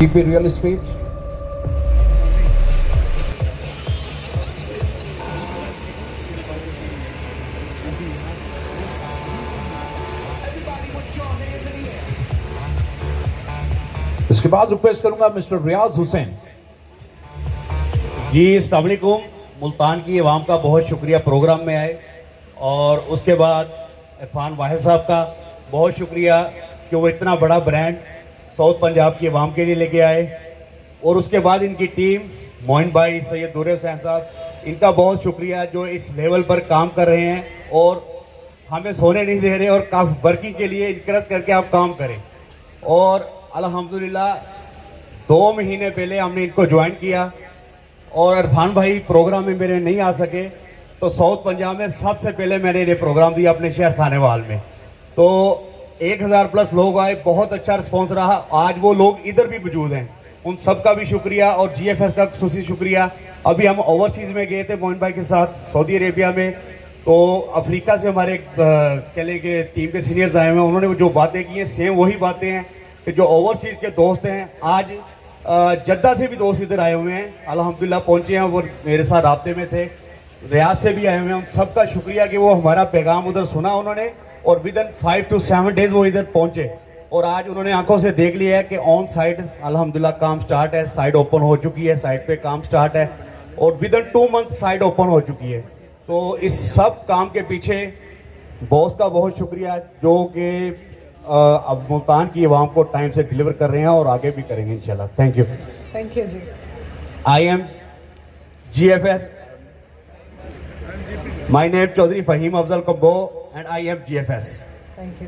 TP Real Estate. इसके बाद request करूंगा मिस्टर रियाज हुसैन जी। अस्सलाम वालेकुम। मुल्तान की अवाम का बहुत शुक्रिया प्रोग्राम में आए, और उसके बाद इरफान वाहिद साहब का बहुत शुक्रिया कि वो इतना बड़ा ब्रांड साउथ पंजाब की अवाम के लिए लेके आए, और उसके बाद इनकी टीम मोइन भाई, सैयद दूर हुसैन साहब, इनका बहुत शुक्रिया जो इस लेवल पर काम कर रहे हैं और हमें सोने नहीं दे रहे, और काफ़ी वर्किंग के लिए इनकरेज करके आप काम करें। और अल्हम्दुलिल्लाह 2 महीने पहले हमने इनको ज्वाइन किया, और इरफान भाई प्रोग्राम में मेरे नहीं आ सके, तो साउथ पंजाब में सबसे पहले मैंने ये प्रोग्राम दिया अपने शहर खानेवाल में। तो 1000+ लोग आए, बहुत अच्छा रिस्पॉन्स रहा। आज वो लोग इधर भी मौजूद हैं, उन सब का भी शुक्रिया, और GFS का खुसूसी शुक्रिया। अभी हम ओवरसीज़ में गए थे मोइन भाई के साथ सऊदी अरेबिया में, तो अफ्रीका से हमारे केले के टीम के सीनियर्स आए हुए हैं। उन्होंने जो बातें की हैं सेम वही बातें हैं कि जो ओवरसीज़ के दोस्त हैं, आज जद्दा से भी दोस्त इधर आए हुए हैं, अल्हम्दुलिल्लाह पहुंचे हैं, वो मेरे साथ राब्ते में थे। रियाज से भी आए हुए हैं, उन सबका शुक्रिया कि वो हमारा पैगाम उधर सुना उन्होंने, और विदिन 5 to 7 डेज वो इधर पहुंचे, और आज उन्होंने आंखों से देख लिया है कि ऑन साइड अल्हम्दुलिल्लाह काम स्टार्ट है, साइड ओपन हो चुकी है, साइड पे काम स्टार्ट है, और विदिन 2 मंथ साइड ओपन हो चुकी है। तो इस सब काम के पीछे बॉस का बहुत शुक्रिया, जो कि अब मुल्तान की आवाम को टाइम से डिलीवर कर रहे हैं, और आगे भी करेंगे इंशाल्लाह। थैंक यू जी। I am GFS, my name Chaudhary Faheem Afzal Kabbo, and I am GFS। Thank you.